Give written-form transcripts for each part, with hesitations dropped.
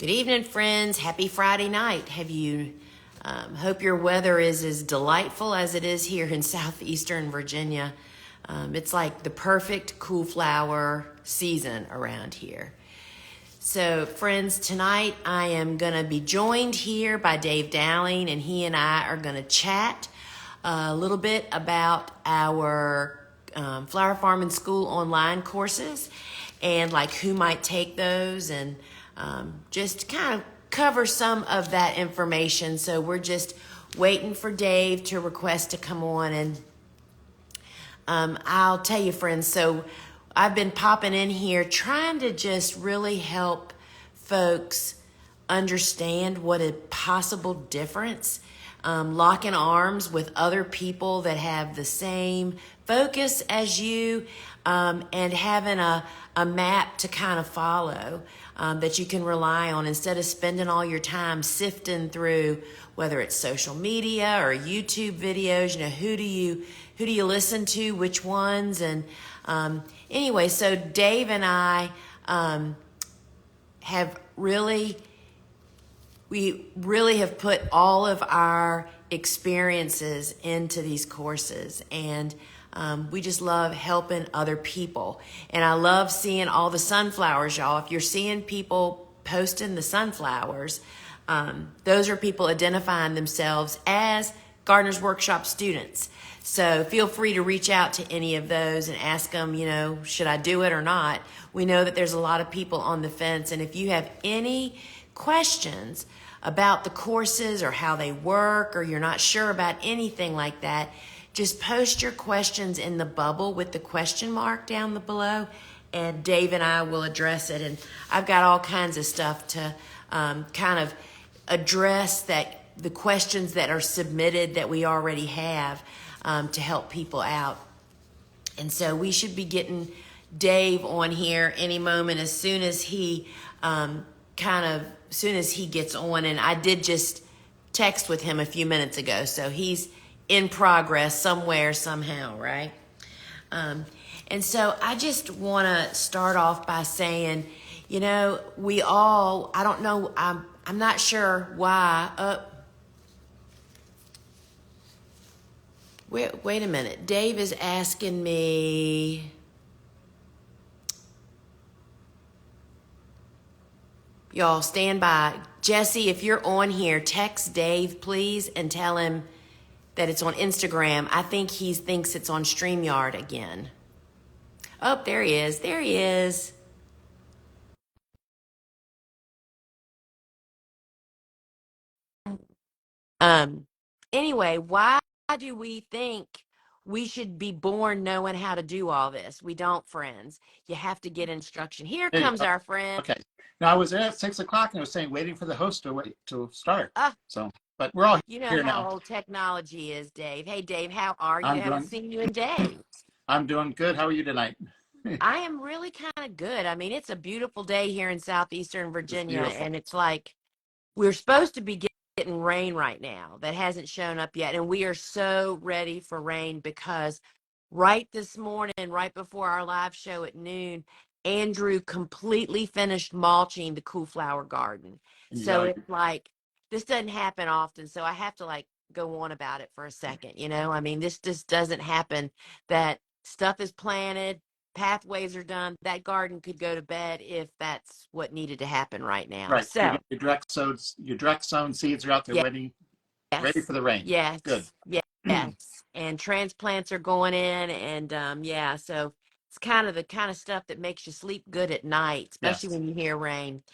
Good evening, friends. Happy Friday night. Hope your weather is as delightful as it is here in southeastern Virginia. It's like the perfect cool flower season around here. So, friends, tonight I am going to be joined here by Dave Dowling, and he and I are going to chat a little bit about our Flower Farm and School online courses and like who might take those and just kind of cover some of that information. So we're just waiting for Dave to request to come on, and I'll tell you, friends, so I've been popping in here trying to just really help folks understand what a possible difference locking arms with other people that have the same focus as you and having a map to kind of follow that you can rely on instead of spending all your time sifting through whether it's social media or YouTube videos. You know, who do you listen to, which ones? And anyway, so Dave and I we really have put all of our experiences into these courses, and we just love helping other people. And I love seeing all the sunflowers, y'all. If you're seeing people posting the sunflowers, those are people identifying themselves as Gardener's Workshop students. So feel free to reach out to any of those and ask them, you know, should I do it or not? We know that there's a lot of people on the fence, and if you have any questions about the courses or how they work, or you're not sure about anything like that, just post your questions in the bubble with the question mark down below, and Dave and I will address it. And I've got all kinds of stuff to kind of address the questions that are submitted that we already have to help people out. And so we should be getting Dave on here any moment as soon as he gets on. And I did just text with him a few minutes ago, so he's in progress somewhere, somehow, right? And so I just want to start off by saying, you know, I don't know, I'm not sure why. Wait a minute. Dave is asking me. Y'all stand by. Jesse, if you're on here, text Dave, please, and tell him that it's on Instagram. I think he thinks it's on StreamYard again. Oh, there he is. There he is. Anyway, why do we think we should be born knowing how to do all this? We don't, friends. You have to get instruction. Here Hey, comes our friend. okay. Now I was there at 6 o'clock and I was saying waiting for the host to start. Ah, So, but we're all you know here how now. old technology is, Dave. Hey, Dave, how are you? I'm Haven't doing seen you in days. I'm doing good. How are you tonight? I am really kind of good. I mean, it's a beautiful day here in southeastern It's Virginia, beautiful. and it's like we're supposed to be getting rain right now that hasn't shown up yet. And we are so ready for rain because right this morning, right before our live show at noon, Andrew completely finished mulching the cool flower garden. So Yeah, it's like, this doesn't happen often. So I have to like go on about it for a second. You know, I mean, this just doesn't happen, that stuff is planted, pathways are done. That garden could go to bed if that's what needed to happen right now. right. So, Your direct sown seeds are out there ready yes, for the rain. Good. yes, yes. And transplants are going in, and yeah, so it's kind of the kind of stuff that makes you sleep good at night, especially Yes. when you hear rain.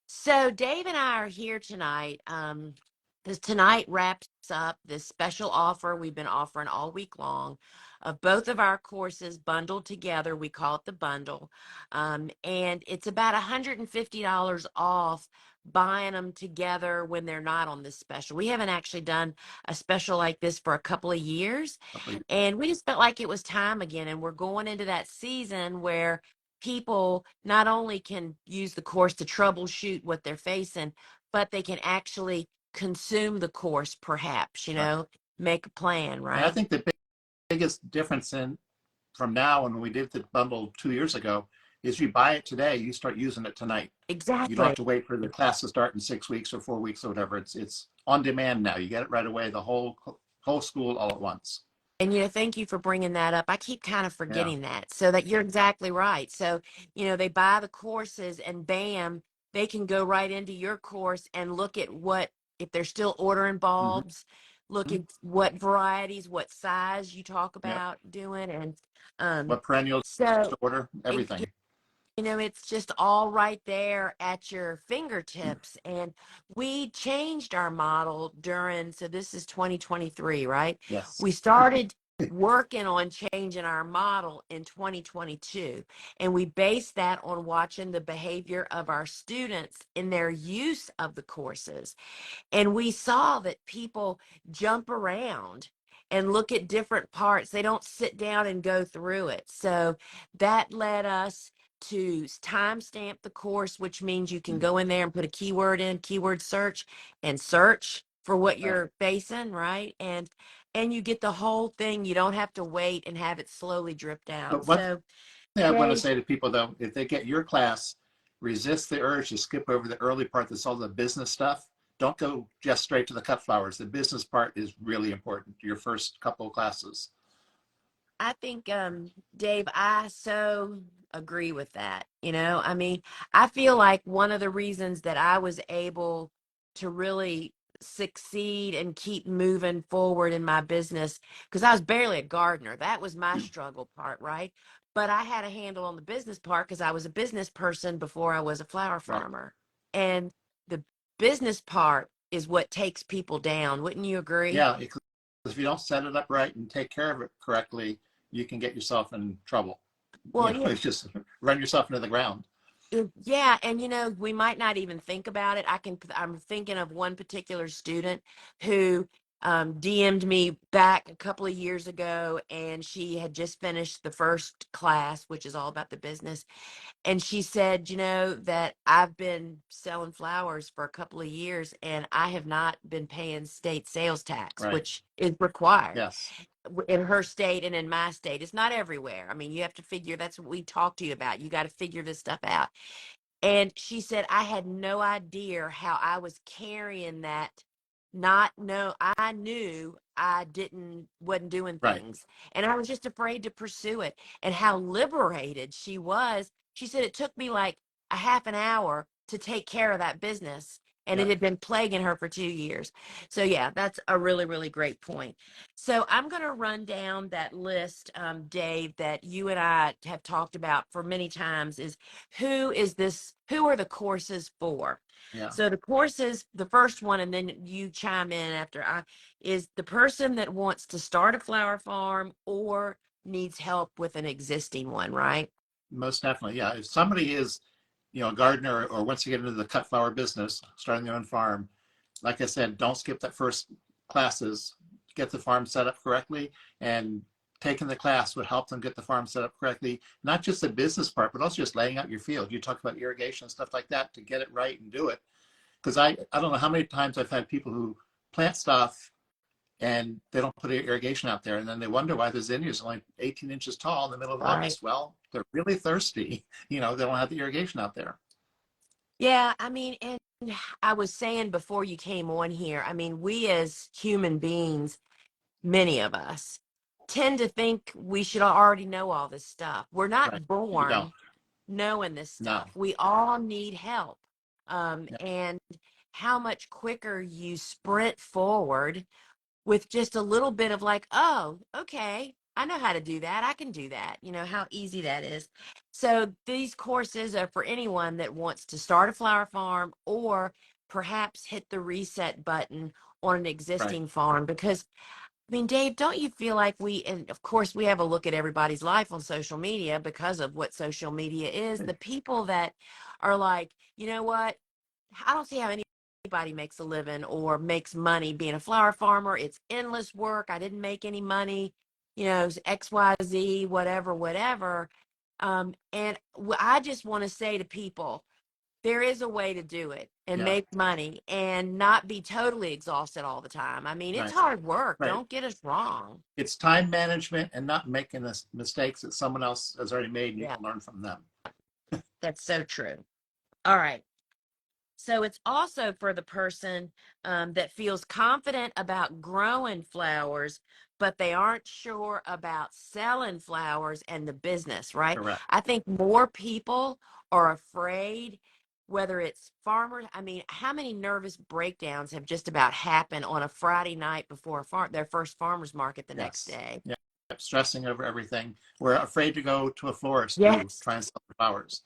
So Dave and I are here tonight because tonight wraps up this special offer we've been offering all week long of both of our courses bundled together. We call it the bundle. And it's about $150 off buying them together when they're not on this special. We haven't actually done a special like this for a couple of years. And we just felt like it was time again. And we're going into that season where people not only can use the course to troubleshoot what they're facing, but they can actually consume the course, perhaps, you Right. know, make a plan, And I right? think the biggest difference from now and when we did the bundle 2 years ago is you buy it today, you start using it tonight. You don't have Exactly. to wait for the class to start in 6 weeks or 4 weeks or whatever. It's on demand now. You get it right away, the whole school all at once. And, thank you for bringing that up. I keep kind of Yeah. forgetting that. So that you're exactly right. So, they buy the courses and bam, they can go right into your course and look at if they're still ordering Hmm. bulbs, look at what varieties, what size you talk Yep. about doing. And um, What perennials so to order, it, everything. it's just all right there at your fingertips. And we changed our model so this is 2023, right? Yes. We started working on changing our model in 2022. And we based that on watching the behavior of our students in their use of the courses. And we saw that people jump around and look at different parts. They don't sit down and go through it. So that led us to timestamp the course, which means you can go in there and put a keyword in, keyword search, and search for what Right. you're facing, right? And you get the whole thing. You don't have to wait and have it slowly drip down. But one So, thing I want to Dave, say to people though, if they get your class, resist the urge to skip over the early part that's all the business stuff. Don't go just straight to the cut flowers. The business part is really important. Your first couple of classes. I think, Dave, I so agree with that. I mean, I feel like one of the reasons that I was able to really succeed and keep moving forward in my business, because I was barely a gardener. That was my struggle part, right? But I had a handle on the business part because I was a business person before I was a flower Right. farmer. And the business part is what takes people down. Wouldn't you agree? Yeah. If you don't set it up right and take care of it correctly, you can get yourself in trouble. Well, yeah. It's just run yourself into the ground. Yeah, and we might not even think about it. I'm thinking of one particular student who DM'd me back a couple of years ago, and she had just finished the first class, which is all about the business. And she said, that I've been selling flowers for a couple of years, and I have not been paying state sales tax, Right. which is required Yes. in her state and in my state. It's not everywhere. I mean, you have to figure, that's what we talk to you about. You got to figure this stuff out. And she said, I had no idea how I was carrying that. Not know, I knew I wasn't doing Right. things. And I was just afraid to pursue it. And how liberated she was. She said it took me like a half an hour to take care of that business. And it Yep. had been plaguing her for 2 years. So, yeah, that's a really, really great point. So, I'm going to run down that list, Dave, that you and I have talked about for many times is who are the courses for? Yeah. So the courses, the first one, and then you chime in after is the person that wants to start a flower farm or needs help with an existing one, right? Most definitely. Yeah. If somebody is, a gardener or wants to get into the cut flower business, starting their own farm, like I said, don't skip that first classes. Get the farm set up correctly, and taking the class would help them get the farm set up correctly. Not just the business part, but also just laying out your field. You talk about irrigation and stuff like that to get it right and do it. Because I don't know how many times I've had people who plant stuff and they don't put irrigation out there, and then they wonder why the zinnias are only 18 inches tall in the middle of Right. August. Well, they're really thirsty. They don't have the irrigation out there. Yeah, I mean, and I was saying before you came on here, I mean, we as human beings, many of us, tend to think we should already know all this stuff. We're Right. not You don't. born knowing this No. stuff. We all need help. Yeah. And how much quicker you sprint forward with just a little bit of like, oh, okay, I know how to do that. I can do that. How easy that is. So these courses are for anyone that wants to start a flower farm or perhaps hit the reset button on an Right. existing farm because I mean, Dave, don't you feel like and of course, we have a look at everybody's life on social media because of what social media is. The people that are like, you know what? I don't see how anybody makes a living or makes money being a flower farmer. It's endless work. I didn't make any money, it's XYZ, whatever, whatever. And I just want to say to people, there is a way to do it and Yeah. make money and not be totally exhausted all the time. I mean, it's Right. hard work. Right. Don't get us wrong. It's time management and not making the mistakes that someone else has already made, and you Yeah. can learn from them. That's so true. All right. So it's also for the person that feels confident about growing flowers, but they aren't sure about selling flowers and the business, right? Correct. I think more people are afraid, whether it's farmers. I mean, how many nervous breakdowns have just about happened on a Friday night before their first farmer's market the next Yes. day? Yeah. Stressing over everything. We're afraid to go to a florist to Yes. try and sell flowers.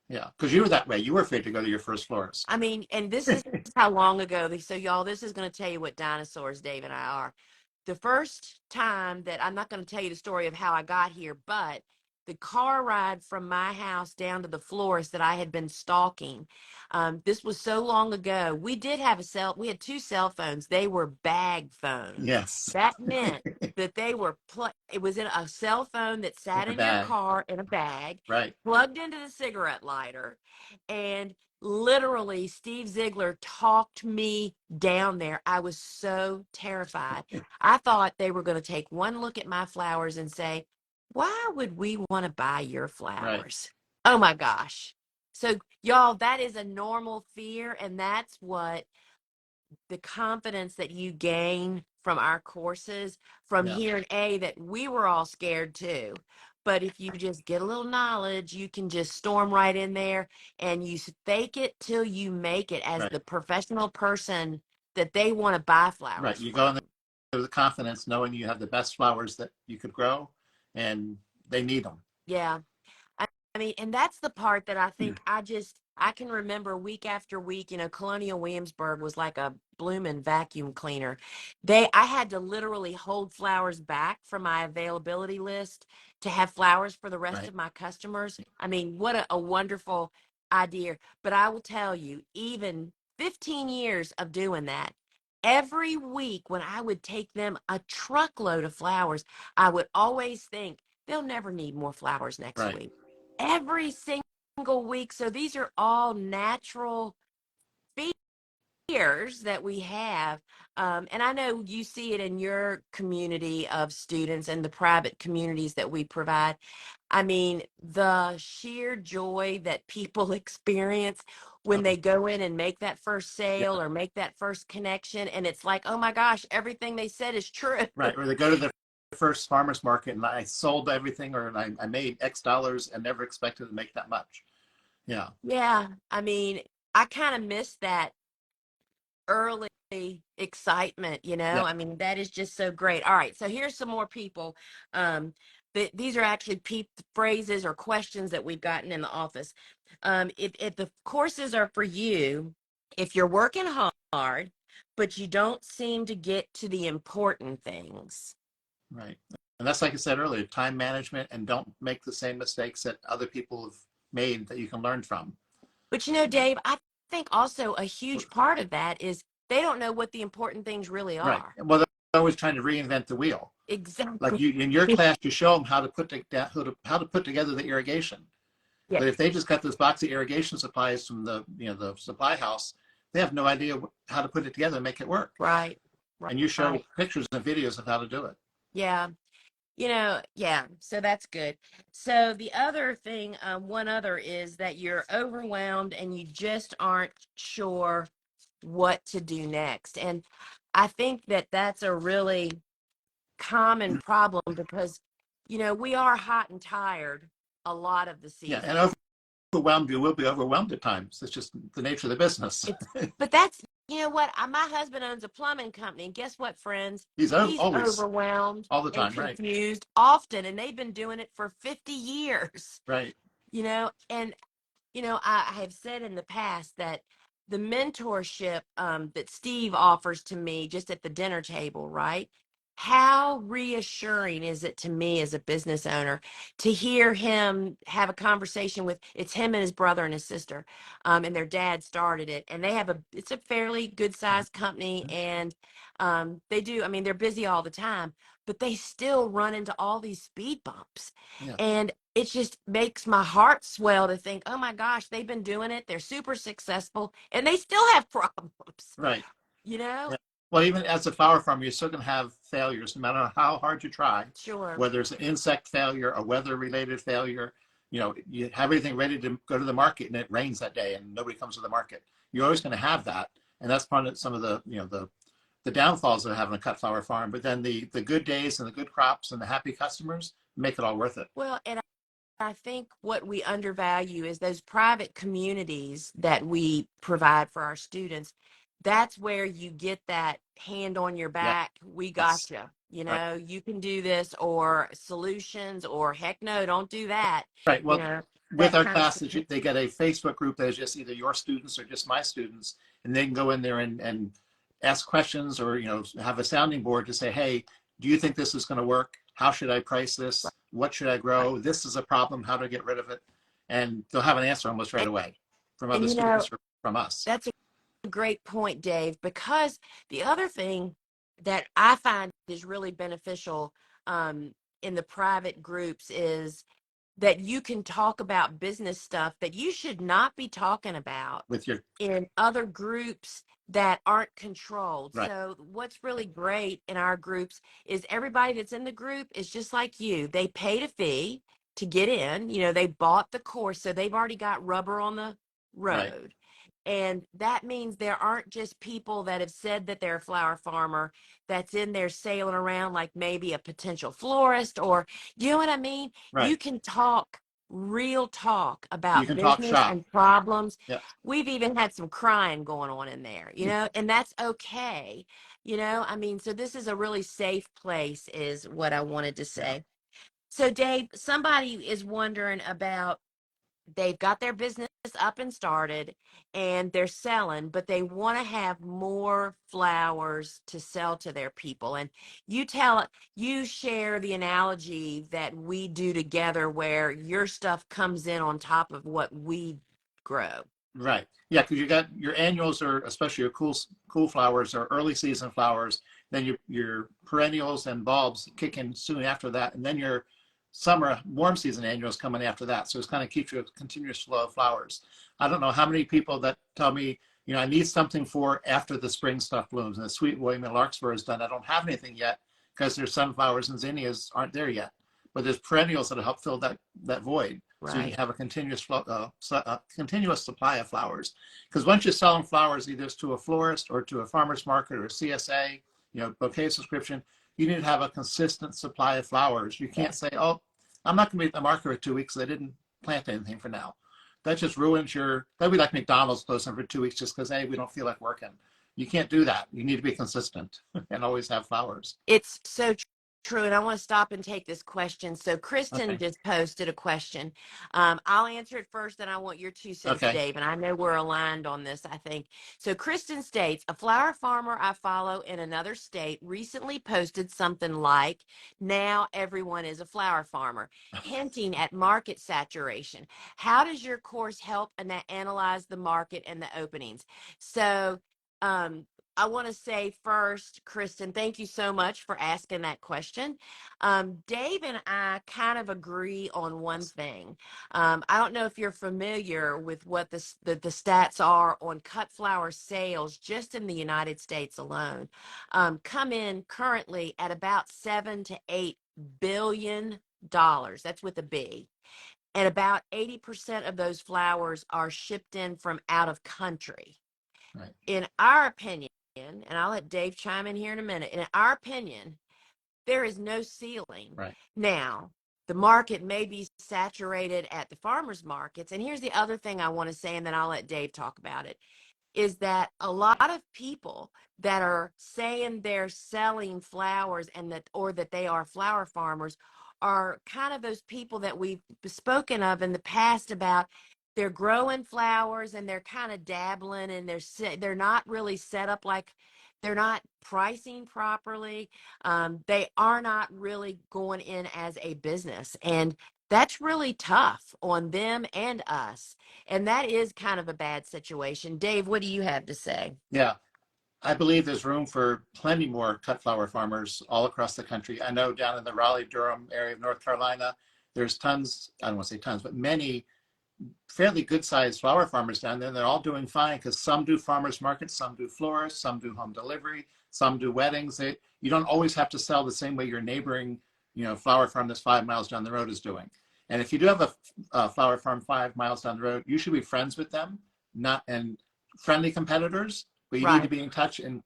Yeah, because you were that way. You were afraid to go to your first florist. I mean, and this is how long ago. So, y'all, this is going to tell you what dinosaurs Dave and I are. The first time that I'm not going to tell you the story of how I got here, but the car ride from my house down to the florist that I had been stalking. This was so long ago. We did have we had two cell phones. They were bag phones. Yes. That meant that they were, it was in a cell phone that In sat a in your bag. car in a bag, Right. plugged into the cigarette lighter. And literally, Steve Ziegler talked me down there. I was so terrified. I thought they were going to take one look at my flowers and say, why would we want to buy your Right. flowers? Oh my gosh. So, y'all, that is a normal fear. And that's what the confidence that you gain from our courses, from Yeah. hearing that we were all scared too. But if you just get a little knowledge, you can just storm right in there and you fake it till you make it as Right. the professional person that they want to buy Right. flowers You go in from. there with confidence, knowing you have the best flowers that you could grow, and they need them. Yeah. I mean, and that's the part that I think I can remember week after week. Colonial Williamsburg was like a blooming vacuum cleaner. I had to literally hold flowers back from my availability list to have flowers for the rest Right. of my customers. I mean, what a wonderful idea. But I will tell you, even 15 years of doing that, every week when I would take them a truckload of flowers, I would always think they'll never need more flowers next Right. week. Every single week. So these are all natural fears that we have. And I know you see it in your community of students and the private communities that we provide. I mean, the sheer joy that people experience when Oh, they go in and make that first yeah. sale or make that first connection. And it's like, oh my gosh, everything they said is true. Right. Or they go to the first farmer's market and I sold everything, or I made X dollars and never expected to make that much. Yeah. Yeah. I mean, I kind of miss that early excitement, Yeah. I mean, that is just so great. All right, so here's some more people. These are actually phrases or questions that we've gotten in the office. If the courses are for you, if you're working hard but you don't seem to get to the important things. Right. And that's like I said earlier, time management, and don't make the same mistakes that other people have made that you can learn from. But Dave, I think also a huge part of that is they don't know what the important things really Right. are. Well, they're always trying to reinvent the wheel. Like Exactly. you in your class, you show them how to put together the irrigation. Yeah. But if they just got this box of irrigation supplies from the supply house, they have no idea how to put it together and make it work. Right. Right. And you show Right. pictures and videos of how to do it. Yeah. Yeah, so that's good. So the other thing, one other is that you're overwhelmed and you just aren't sure what to do next. And I think that that's a really common problem because, we are hot and tired a lot of the Yeah, season. and overwhelmed, you will be overwhelmed at times. It's just the nature of the business. But that's, what? My husband owns a plumbing company, and guess what, friends? He's He's always overwhelmed all the and time, right? confused often, and they've been doing it for 50 years. Right. And I have said in the past that the mentorship that Steve offers to me just at the dinner table, right? How reassuring is it to me as a business owner to hear him have a conversation with it's him and his brother and his sister, and their dad started it, and it's a fairly good sized company, and they do. I mean, they're busy all the time, but they still run into all these speed bumps, Yeah. and it just makes my heart swell to think, oh my gosh, they've been doing it. They're super successful and they still have problems, Right. you know? Yeah. Well, even as a flower farmer, you're still going to have failures, no matter how hard you try. Sure. Whether it's an insect failure, a weather-related failure, you have everything ready to go to the market and it rains that day and nobody comes to the market. You're always going to have that. And that's part of some of the downfalls of having a cut flower farm. But then the good days and the good crops and the happy customers make it all worth it. Well, and I think what we undervalue is those private communities that we provide for our students. That's where you get that hand on your Yeah. back. We Yes. got you. Right. You can do this, or solutions, or heck no, don't do that. Right. You Well, know, with that our kind of classes, support. they get a Facebook group that is just either your students or just my students, and they can go in there and ask questions or have a sounding board to say, hey, do you think this is going to work? How should I price this? What should I Right. grow? This is a problem. How do I get rid of it? And they'll have an answer almost right And, away from and other students or from us. that's a great point, Dave, because the other thing that I find is really beneficial um, in the private groups is that you can talk about business stuff that you should not be talking about With your in other groups that aren't controlled. right, So what's really great in our groups is everybody that's in the group is just like you. They paid a fee to get in, they bought the course, so they've already got rubber on the right, road. And that means there aren't just people that have said that they're a flower farmer that's in there sailing around like maybe a potential florist, or you know what I mean? You right. can talk real talk You about can talk business shop. and problems. Yeah, We've even had some crying going on in there, and that's okay. I mean, so this is a really safe place, is what I wanted to yeah. say. So, Dave, somebody is wondering about, they've got their business up and started and they're selling, but they want to have more flowers to sell to their people. And you share the analogy that we do together where your stuff comes in on top of what we grow. Right. Yeah, because you got your annuals are especially your cool flowers or early season flowers. Then your perennials and bulbs kick in soon after that, and then your summer warm season annuals coming after that. So it's kind of keeps you a continuous flow of flowers. I don't know how many people that tell me, I need something for after the spring stuff blooms and the sweet William and larkspur is done. I don't have anything yet because their sunflowers and zinnias aren't there yet. But there's perennials that'll help fill that void. So you can Right. have a continuous supply of flowers. Because once you're selling flowers either to a florist or to a farmer's market or a CSA, bouquet subscription, you need to have a consistent supply of flowers. You can't Yes. say, oh, I'm not going to be at the market for 2 weeks. I didn't plant anything for now. That just ruins that'd be like McDonald's closing for 2 weeks just because, hey, we don't feel like working. You can't do that. You need to be consistent and always have flowers. It's so true. And I want to stop and take this question. So Kristen Okay. just posted a question. I'll answer it first, and I want your 2 cents, Okay. Dave. And I know we're aligned on this, I think. So Kristen states, a flower farmer I follow in another state recently posted something like, now everyone is a flower farmer, hinting at market saturation. How does your course help analyze the market and the openings? So, um, I want to say first, Kristen, thank you so much for asking that question. Dave and I kind of agree on one thing. I don't know if you're familiar with what the stats are on cut flower sales just in the United States alone. Come in currently at about $7 to $8 billion. That's with a B. And about 80% of those flowers are shipped in from out of country. Right. In our opinion, and I'll let Dave chime in here in a minute, in our opinion, there is no ceiling. Right. Now, the market may be saturated at the farmers markets. And here's the other thing I want to say, and then I'll let Dave talk about it, is that a lot of people that are saying they're selling flowers and that they are flower farmers are kind of those people that we've spoken of in the past about, they're growing flowers and they're kind of dabbling, and they're not really set up, like they're not pricing properly. They are not really going in as a business, and that's really tough on them and us. And that is kind of a bad situation. Dave, what do you have to say? Yeah. I believe there's room for plenty more cut flower farmers all across the country. I know down in the Raleigh-Durham area of North Carolina, there's tons, I don't want to say tons, but many fairly good-sized flower farmers down there. And they're all doing fine because some do farmers markets, some do florists, some do home delivery, some do weddings. You don't always have to sell the same way your neighboring, flower farm that's 5 miles down the road is doing. And if you do have a flower farm 5 miles down the road, you should be friends with them, not and friendly competitors, but you need to Right. be in touch and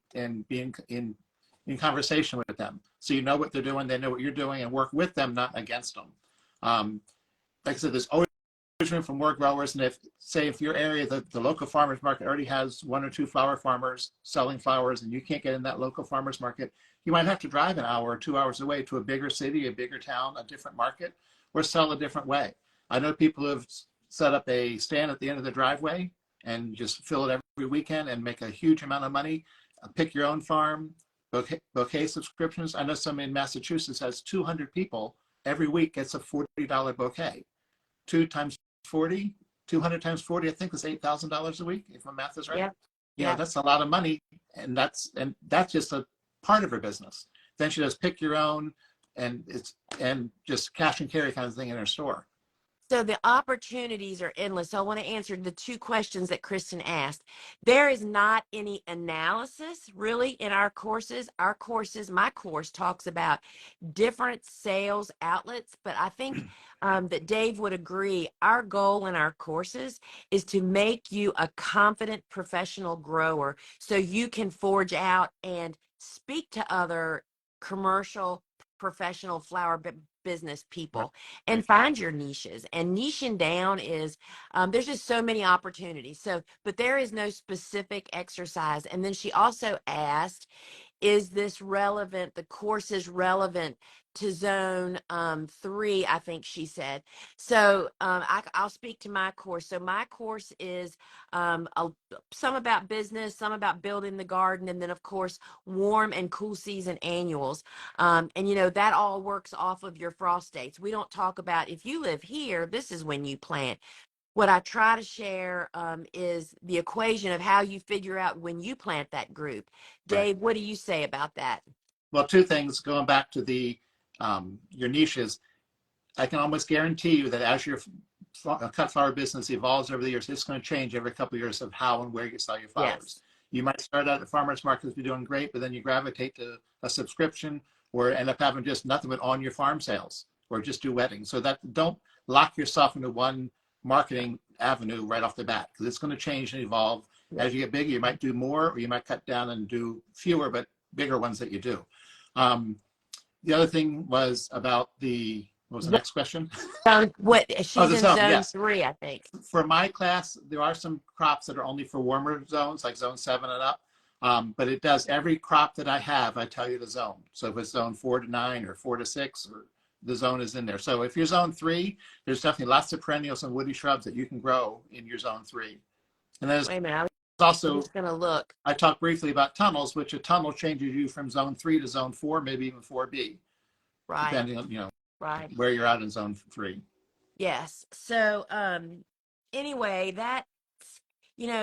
be in conversation with them. So you know what they're doing, they know what you're doing, and work with them, not against them. Um, like I said, there's always room for more growers. And if, say, if your area, the local farmers market already has 1 or 2 flower farmers selling flowers and you can't get in that local farmers market, you might have to drive an hour or 2 hours away to a bigger city, a bigger town, a different market, or sell a different way. I know people who have set up a stand at the end of the driveway and just fill it every weekend and make a huge amount of money. Pick your own farm, bouquet subscriptions. I know some in Massachusetts has 200 people every week gets a $40 bouquet. 2 times 40, 200 times 40, I think is $8,000 a week, if my math is right. Yep. You know, Yep. that's a lot of money, and that's just a part of her business. Then she does pick your own, and just cash and carry kind of thing in her store. So the opportunities are endless. So I want to answer the 2 questions that Kristen asked. There is not any analysis really in our courses. Our courses, my course talks about different sales outlets, but I think that Dave would agree. Our goal in our courses is to make you a confident professional grower so you can forge out and speak to other commercial professional flower business people and Right. find your niches. And niching down is there's just so many opportunities. So but there is no specific exercise. And then she also asked, is this relevant? The course is relevant to zone 3, I think she said. So I'll speak to my course. So my course is some about business, some about building the garden, and then of course warm and cool season annuals. And you know that all works off of your frost dates. We don't talk about if you live here, this is when you plant. What I try to share is the equation of how you figure out when you plant that group. Right. Dave, what do you say about that? Well, 2 things going back to the your niches. I can almost guarantee you that as your cut flower business evolves over the years, it's going to change every couple of years of how and where you sell your flowers. Yes. You might start out at farmers markets, be doing great, but then you gravitate to a subscription or end up having just nothing but on your farm sales or just do weddings. So that don't lock yourself into one marketing avenue right off the bat because it's going to change and evolve. As you get bigger, you might do more or you might cut down and do fewer, but bigger ones that you do. The other thing was about what was the next question? What Oh, she's the in zone, zone yes. 3, I think. For my class, there are some crops that are only for warmer zones, like zone 7 and up. But it does every crop that I have, I tell you the zone. So if it's zone 4 to 9 or 4 to 6, or the zone is in there. So if you're zone 3, there's definitely lots of perennials and woody shrubs that you can grow in your zone 3. And there's Wait a minute. I'm also, just going to look. I talked briefly about tunnels, which a tunnel changes you from zone 3 to zone 4, maybe even 4B, Right. depending on, Right. where you're at in zone 3. Yes. So anyway, that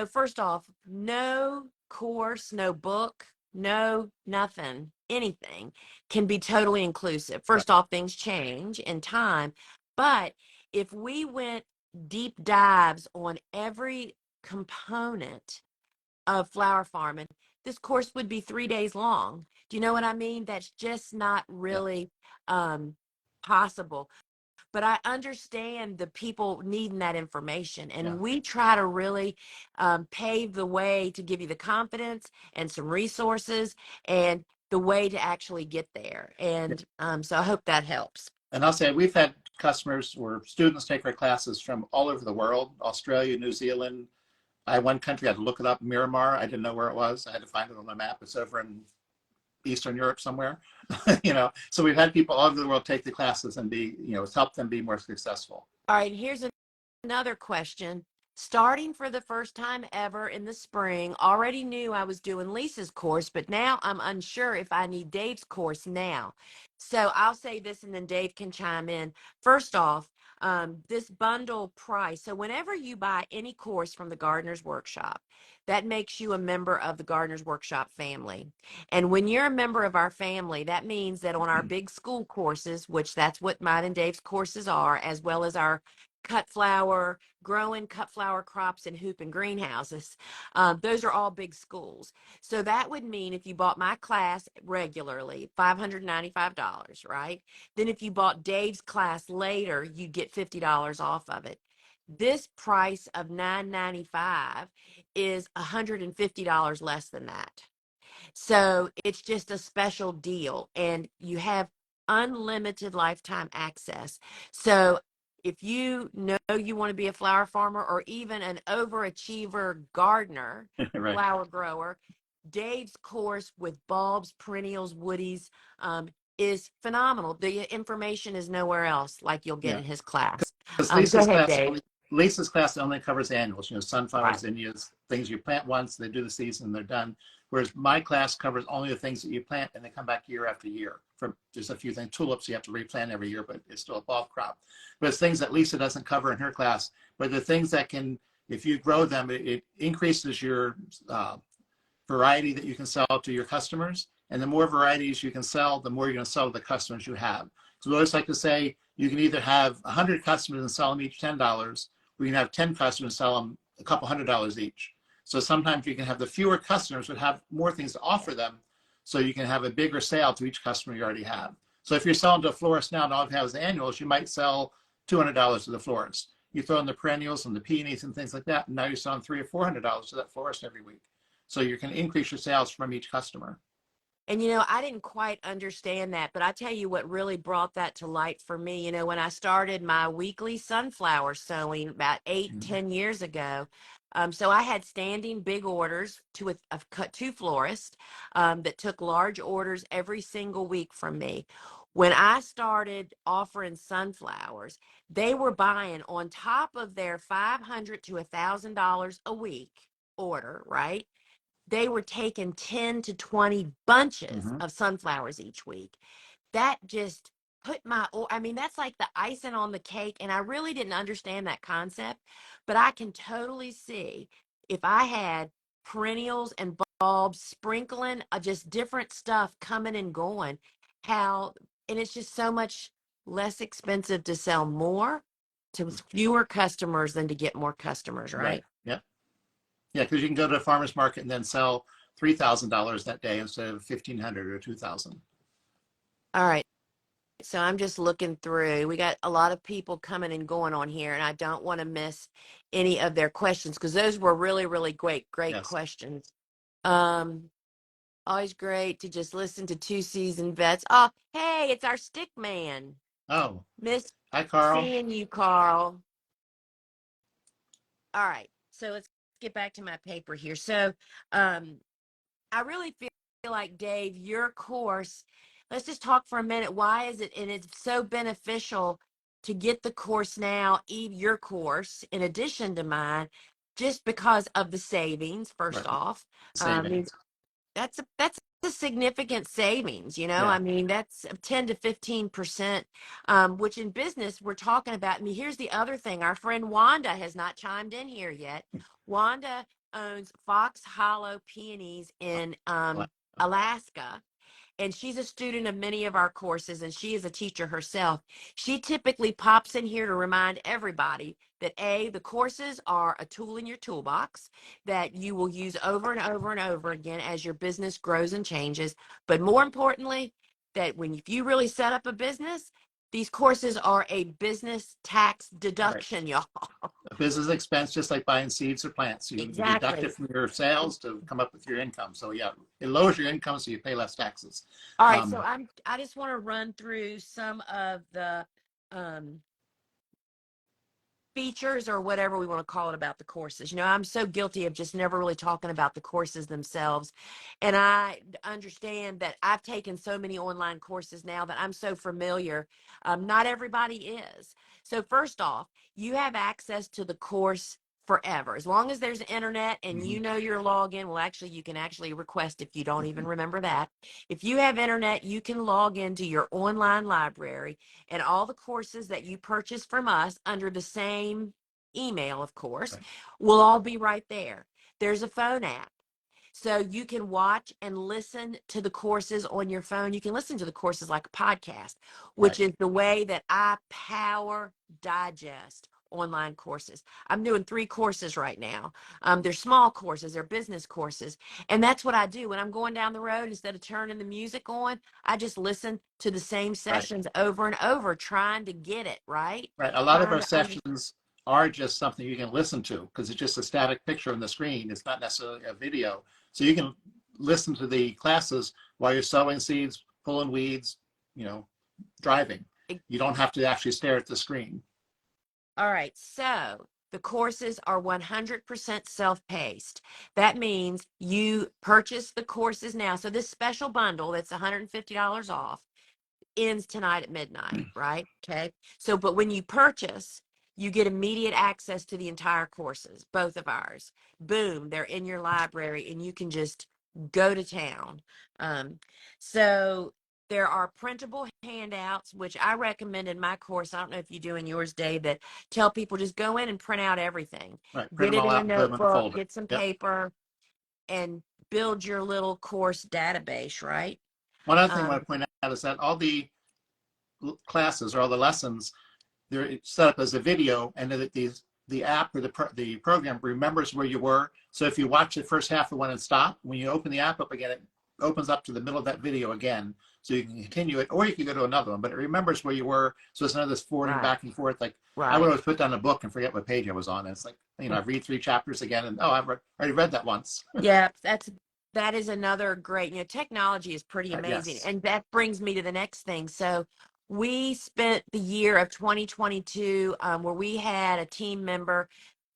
first off, no course, no book, no nothing, anything can be totally inclusive. Right. First off, things change in time, but if we went deep dives on every component of flower farming, this course would be 3 days long. Do you know what I mean? That's just not Yeah. really possible. But I understand the people needing that information, Yeah. and we try to really pave the way to give you the confidence and some resources and the way to actually get there. And so I hope that helps. And I'll say we've had customers or students take our classes from all over the world, Australia, New Zealand. I had one country, I had to look it up, Miramar. I didn't know where it was. I had to find it on the map. It's over in Eastern Europe somewhere. So we've had people all over the world take the classes and it's helped them be more successful. All right, here's another question. Starting for the first time ever in the spring, already knew I was doing Lisa's course, but now I'm unsure if I need Dave's course now. So I'll say this and then Dave can chime in. First off, this bundle price. So whenever you buy any course from the Gardener's Workshop, that makes you a member of the Gardener's Workshop family. And when you're a member of our family, that means that on our big school courses, which that's what mine and Dave's courses are, as well as our cut flower, growing cut flower crops in hoop and greenhouses. Those are all big schools. So that would mean if you bought my class regularly, $595, right? Then if you bought Dave's class later, you get $50 off of it. This price of $995 is $150 less than that. So it's just a special deal, and you have unlimited lifetime access. So if you know you want to be a flower farmer or even an overachiever gardener, Right. flower grower, Dave's course with bulbs, perennials, woodies is phenomenal. The information is nowhere else like you'll get Yeah. in his class. Because Go ahead, Dave. Lisa's class only covers annuals, Right. sunflowers, zinnias, things you plant once, they do the season, they're done. Whereas my class covers only the things that you plant and they come back year after year. For just a few things, tulips you have to replant every year, but it's still a bulb crop. But it's things that Lisa doesn't cover in her class, but the things that can, if you grow them, it increases your variety that you can sell to your customers. And the more varieties you can sell, the more you're going to sell to the customers you have. So we always like to say you can either have 100 customers and sell them each $10, or you can have 10 customers and sell them a couple $100 each. So sometimes you can have the fewer customers but have more things to offer them, so you can have a bigger sale to each customer you already have. So if you're selling to a florist now and all you have is the annuals, you might sell $200 to the florist. You throw in the perennials and the peonies and things like that, and now you're selling $300 or $400 to that florist every week. So you can increase your sales from each customer. And I didn't quite understand that, but I tell you what really brought that to light for me. When I started my weekly sunflower sowing about 8, 10 years ago, so I had standing big orders to florists that took large orders every single week from me. When I started offering sunflowers, they were buying on top of their $500 to $1,000 a week order, right? They were taking 10 to 20 bunches Mm-hmm. of sunflowers each week. That just I mean, that's like the icing on the cake. And I really didn't understand that concept, but I can totally see if I had perennials and bulbs sprinkling just different stuff coming and going, and it's just so much less expensive to sell more to fewer customers than to get more customers, Right. right? Yeah. Yeah, because you can go to a farmer's market and then sell $3,000 that day instead of 1,500 or 2,000. All right. So I'm just looking through. We got a lot of people coming and going on here, and I don't want to miss any of their questions because those were really, really great Yes. questions. Um, Always great to just listen to two seasoned vets. Oh, hey, it's our stick man. Oh, Miss hi, Carl. seeing you, Carl. All right. So let's get back to my paper here. So um I really feel like, Dave, your course, let's just talk for a minute. Why is it, and it's so beneficial to get the course now, your course, in addition to mine, just because of the savings, first Right. off. I mean, Savings. that's a significant savings, Yeah. I mean, that's 10 to 15%, which in business we're talking about. I mean, here's the other thing. Our friend Wanda has not chimed in here yet. Wanda owns Fox Hollow Peonies in Alaska, and she's a student of many of our courses, and she is a teacher herself. She typically pops in here to remind everybody that the courses are a tool in your toolbox that you will use over and over and over again as your business grows and changes. But more importantly, that if you really set up a business, these courses are a business tax Right. deduction, y'all. A business expense, just like buying seeds or plants. You deduct Exactly. it from your sales to come up with your income. So yeah, it lowers your income so you pay less taxes. All right, so Um, I just want to run through some of the um features or whatever we want to call it about the courses. I'm so guilty of just never really talking about the courses themselves. And I understand that I've taken so many online courses now that I'm so familiar. Not everybody is. So first off, you have access to the course forever. As long as there's internet and mhm. your login, well, actually, you can actually request if you don't even remember that. If you have internet, you can log into your online library, and all the courses that you purchase from us under the same email, of course, Right. will all be right there. There's a phone app. So you can watch and listen to the courses on your phone. You can listen to the courses like a podcast, Right. which is the way that I power digest online courses. I'm doing 3 courses right now. They're small courses, they're business courses. And that's what I do when I'm going down the road. Instead of turning the music on, I just listen to the same Right. sessions over and over, trying to get it right. Right. A lot of Trying our to sessions are just something you can listen to because it's just a static picture on the screen. It's not necessarily a video. So you can listen to the classes while you're sowing seeds, pulling weeds, you know, driving. You don't have to actually stare at the screen. All right, so the courses are 100% self-paced. That means you purchase the courses now. So this special bundle that's $150 off ends tonight at midnight, right? Okay. So, but when you purchase, you get immediate access to the entire courses, both of ours. Boom, they're in your library and you can just go to town. So there are printable handouts, which I recommend in my course. I don't know if you do in yours, Dave, that tell people just go in and print out everything. Right. Print Get them it all in a out and put them in a notebook, folder. get some Yep. paper, and build your little course database, right? One other thing I want Um, to point out is that all the classes or all the lessons, they're set up as a video, and the app or the program remembers where you were. So if you watch the first half of one and stop, when you open the app up again, it opens up to the middle of that video again. So you can continue it, or you can go to another one, but it remembers where you were. So it's none of this forwarding right, back and forth. Like I would right. always put down a book and forget what page I was on. And it's like, I read 3 chapters again, and I've already read that once. Yeah, that is another great, technology is pretty amazing. Yes. And that brings me to the next thing. So we spent the year of 2022 where we had a team member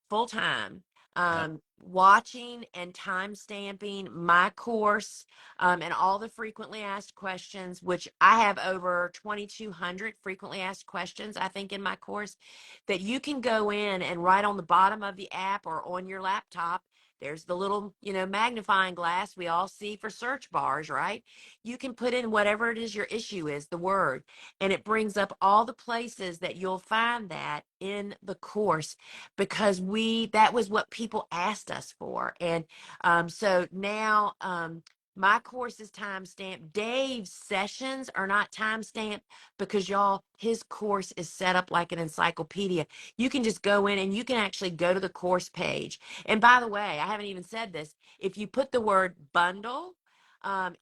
full time, Yep. watching and time stamping my course, and all the frequently asked questions, which I have over 2,200 frequently asked questions, I think, in my course, that you can go in and right on the bottom of the app or on your laptop. There's the little, magnifying glass we all see for search bars, right? You can put in whatever it is your issue is, the word, and it brings up all the places that you'll find that in the course, because that was what people asked us for. And so now my course is time stamped. Dave's sessions are not time stamped because y'all, his course is set up like an encyclopedia. You can just go in and you can actually go to the course page. And by the way, I haven't even said this. If you put the word bundle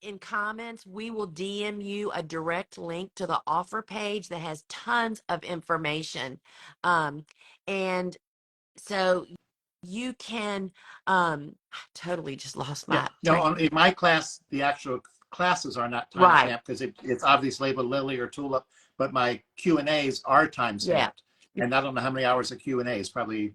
in comments, we will DM you a direct link to the offer page that has tons of information. And so you can I totally just lost Yeah. my No, in my class, the actual classes are not time right. stamped because it's obviously labeled Lily or Tulip, but my Q and A's are time Yeah. stamped. And I don't know how many hours of Q and A's, probably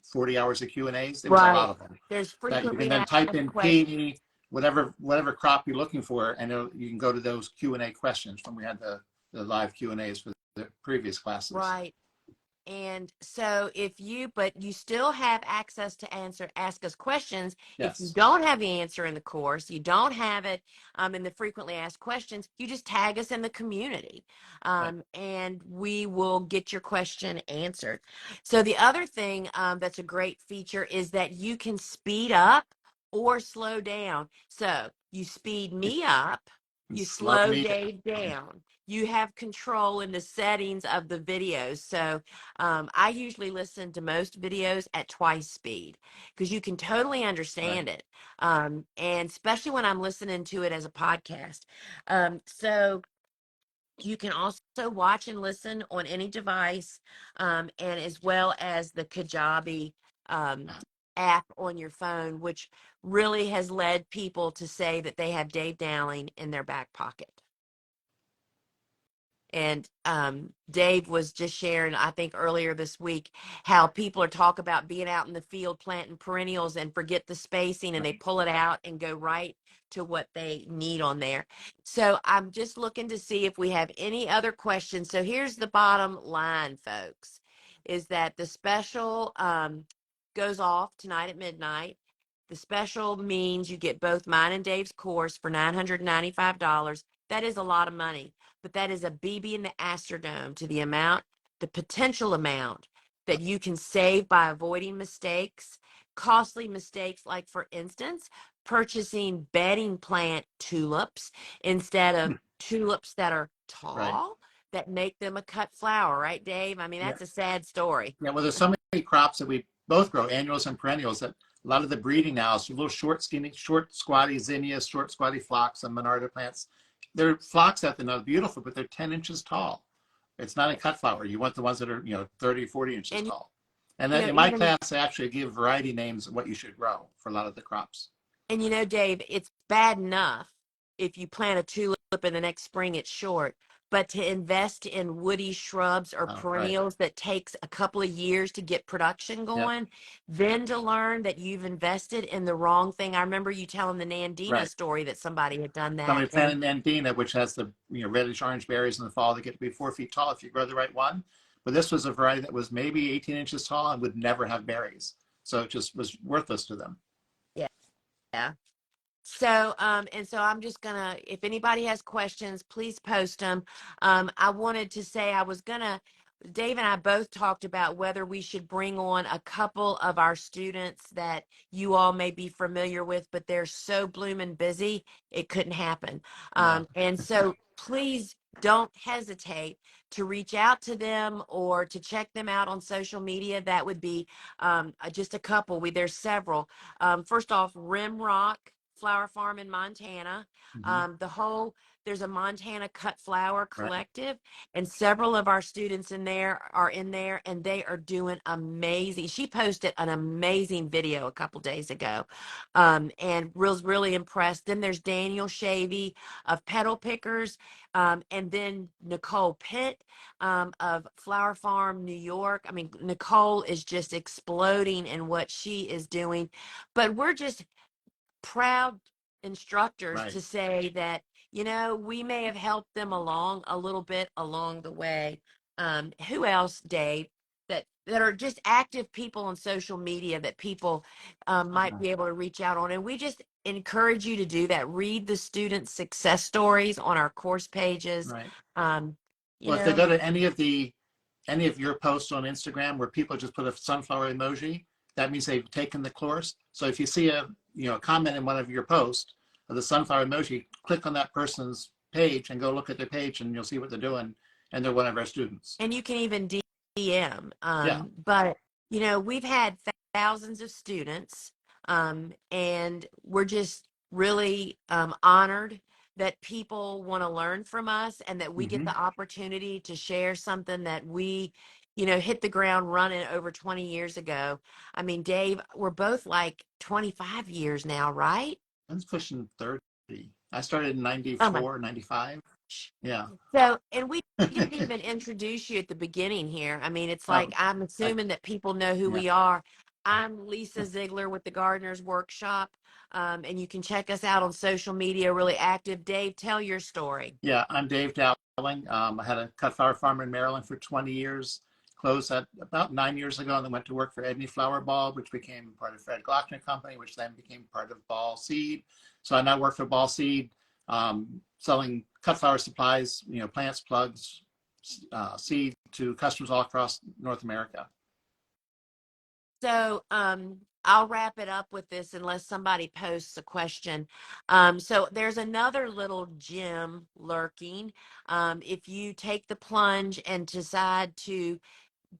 40 hours of Q and A's. There was a lot Right. of them There's that you can frequently then type asked in questions. peony, whatever crop you're looking for, and you can go to those Q and A questions when we had the live Q and A's for the previous classes. Right. And so but you still have access to ask us questions. If you Yes. don't have the answer in the course, you don't have it in the frequently asked questions, you just tag us in the community, Right. and we will get your question answered. So the other thing that's a great feature is that you can speed up or slow down. So you speed me up, And you slow slow me down. Dave down. You have control in the settings of the videos. So I usually listen to most videos at twice speed because you can totally Right. understand it. And especially when I'm listening to it as a podcast. So you can also watch and listen on any device, and as well as the Kajabi um, app on your phone, which really has led people to say that they have Dave Dowling in their back pocket. And Dave was just sharing, I think earlier this week, how people are talk about being out in the field planting perennials and forget the spacing, and they Right. pull it out and go right to what they need on there. So I'm just looking to see if we have any other questions. So here's the bottom line, folks, is that the special goes off tonight at midnight. The special means you get both mine and Dave's course for $995. That is a lot of money, but that is a BB in the Astrodome to the potential amount that you can save by avoiding mistakes, costly mistakes, like, for instance, purchasing bedding plant tulips instead of tulips that are Right. tall. that make them a cut flower, right, Dave? I mean, Yeah. that's a sad story. Yeah. Well, there's so many crops that we both grow, annuals and perennials, that a lot of the breeding now is little short, skinny, short, squatty zinnias, short, squatty phlox, and monarda plants. They're phlox that they're not beautiful, but they're 10 inches tall. It's not a cut flower. You want the ones that are, 30, 40 inches And tall. And you then know, in my even class, I actually give variety names of what you should grow for a lot of the crops. And Dave, it's bad enough if you plant a tulip and the next spring it's short, but to invest in woody shrubs or Oh, right. perennials that takes a couple of years to get production Yep. going, then to learn that you've invested in the wrong thing. I remember you telling the Nandina Right. story that somebody had done that. Somebody planted Nandina, which has the reddish orange berries in the fall that get to be 4 feet tall if you grow the right one. But this was a variety that was maybe 18 inches tall and would never have berries. So it just was worthless to them. Yeah. Yeah. So, and so I'm just gonna, if anybody has questions, please post them. I wanted to say Dave and I both talked about whether we should bring on a couple of our students that you all may be familiar with, but they're so blooming busy, it couldn't happen. Yeah. And so please don't hesitate to reach out to them or to check them out on social media. That would be just a couple. There's several. First off, Rimrock Flower Farm in Montana. Hmm. There's a Montana Cut Flower Right. Collective, and several of our students are in there, and they are doing amazing. She posted an amazing video a couple days ago, and was really impressed. Then there's Daniel Shavy of Petal Pickers, and then Nicole Pitt of Flower Farm, New York. I mean, Nicole is just exploding in what she is doing, but we're just proud instructors Right. to say that we may have helped them along a little bit along the way. Who else, Dave, that are just active people on social media that people might Uh-huh. be able to reach out on? And we just encourage you to do that. Read the student success stories on our course pages. Right. um, you Well, if they know go to any of your posts on Instagram where people just put a sunflower emoji, that means they've taken the course. So if you see a comment in one of your posts of the sunflower emoji, click on that person's page and go look at their page, and you'll see what they're doing. And they're one of our students. and you can even DM. Yeah. But we've had thousands of students, and we're just really honored that people want to learn from us, and that we get Hmm. the opportunity to share something that we, hit the ground running over 20 years ago. I mean, Dave, we're both like 25 years now, right? That's pushing 30. I started in Oh my 94, 95. gosh. Yeah. So, and we didn't even introduce you at the beginning here. I mean, it's like Oh, I'm I, assuming that people know who yeah. we are. I'm Lisa Ziegler with the Gardener's Workshop, and you can check us out on social media, really active. Dave, tell your story. Yeah, I'm Dave Dowling. I had a cut flower farm in Maryland for 20 years, closed that about 9 years ago, and then went to work for Edney Flower Bulb, which became part of Fred Glockner Company, which then became part of Ball Seed. So I now work for Ball Seed, selling cut flower supplies, plants, plugs, seed to customers all across North America. So, I'll wrap it up with this unless somebody posts a question. So there's another little gem lurking. If you take the plunge and decide to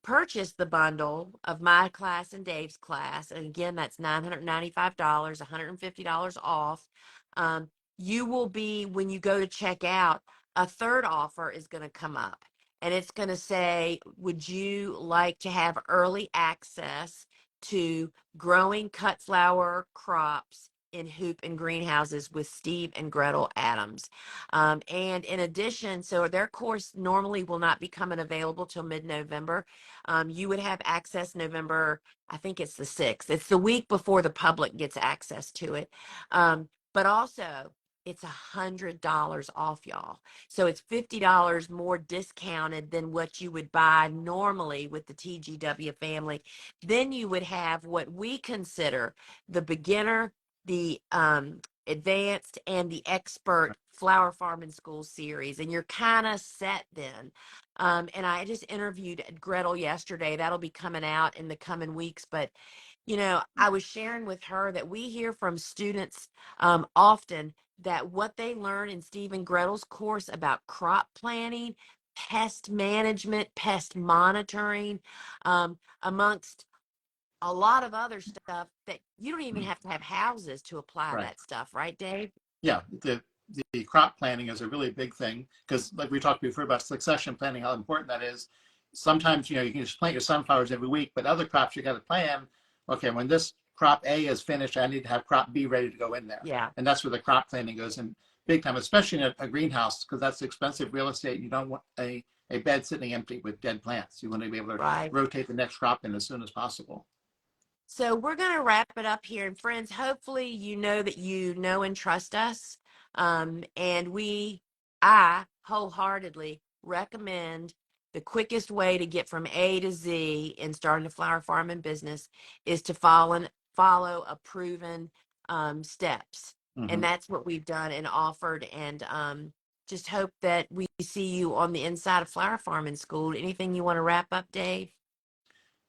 purchase the bundle of my class and Dave's class, and again, that's $995, $150 off. Um, you will be, when you go to check out, a third offer is going to come up, and it's going to say, would you like to have early access to growing cut flower crops in hoop and greenhouses with Steve and Gretel Adams? And in addition, so their course normally will not be coming available till mid-November. You would have access November, I think it's the 6th. It's the week before the public gets access to it. But also, it's $100 off, y'all. So it's $50 more discounted than what you would buy normally with the TGW family. Then you would have what we consider the beginner, the advanced, and the expert flower farming school series, and you're kind of set then. And I just interviewed Gretel yesterday. That'll be coming out in the coming weeks. But, I was sharing with her that we hear from students often that what they learn in Steve and Gretel's course about crop planting pest management, pest monitoring, amongst a lot of other stuff that you don't even have to have houses to apply Right. that stuff, right, Dave? Yeah. The crop planting is a really big thing because, like we talked before about succession planning, how important that is. Sometimes, you can just plant your sunflowers every week, but other crops you got to plan. Okay, when this crop A is finished, I need to have crop B ready to go in there. Yeah, And that's where the crop planting goes in big time, especially in a greenhouse, because that's expensive real estate. You don't want a bed sitting empty with dead plants. You want to be able to right. rotate the next crop in as soon as possible. So we're going to wrap it up here. And friends, hopefully you know that you know and trust us. And I wholeheartedly recommend the quickest way to get from A to Z in starting a flower farm and business is to follow a proven steps. And Hmm. that's what we've done and offered. And just hope that we see you on the inside of Flower Farming School. Anything you want to wrap up, Dave?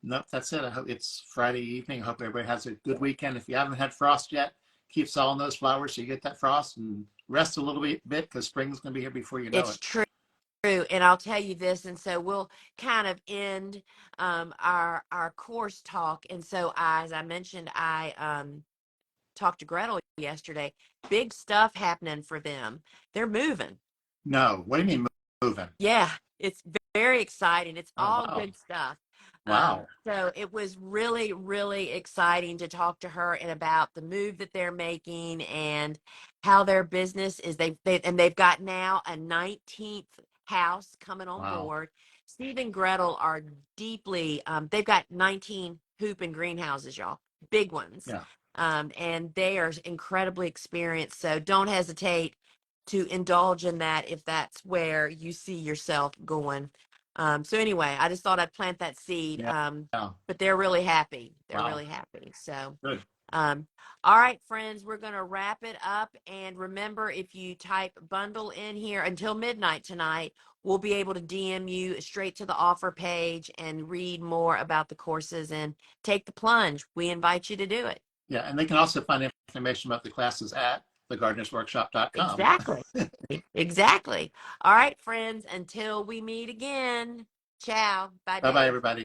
Nope, that's it. I hope it's Friday evening. I hope everybody has a good weekend. If you haven't had frost yet, keep sawing those flowers so you get that frost and rest a little bit because spring's going to be here before you know It's it. true. And I'll tell you this, and so we'll kind of end our course talk. And so, as I mentioned, I talked to Gretel yesterday. Big stuff happening for them. They're moving. No, what do you mean moving? Yeah, it's very exciting. It's Oh, all wow. good stuff. Wow. So it was really, really exciting to talk to her and about the move that they're making and how their business is. They've got now a 19th house coming on Wow. board. Steve and Gretel are deeply. They've got 19 hoop and greenhouses, y'all, big ones, Yeah. and they are incredibly experienced. So don't hesitate to indulge in that if that's where you see yourself going. So anyway, I just thought I'd plant that seed. Yeah. Yeah. But they're really happy. They're Wow. really happy. So, Good. um, all right, friends, we're going to wrap it up. And remember, if you type bundle in here until midnight tonight, we'll be able to DM you straight to the offer page and read more about the courses and take the plunge. We invite you to do it. Yeah. And they can also find information about the classes at thegardenersworkshop.com. Exactly. Exactly. All right, friends, until we meet again. Ciao. Bye, Bye bye, Dave. everybody.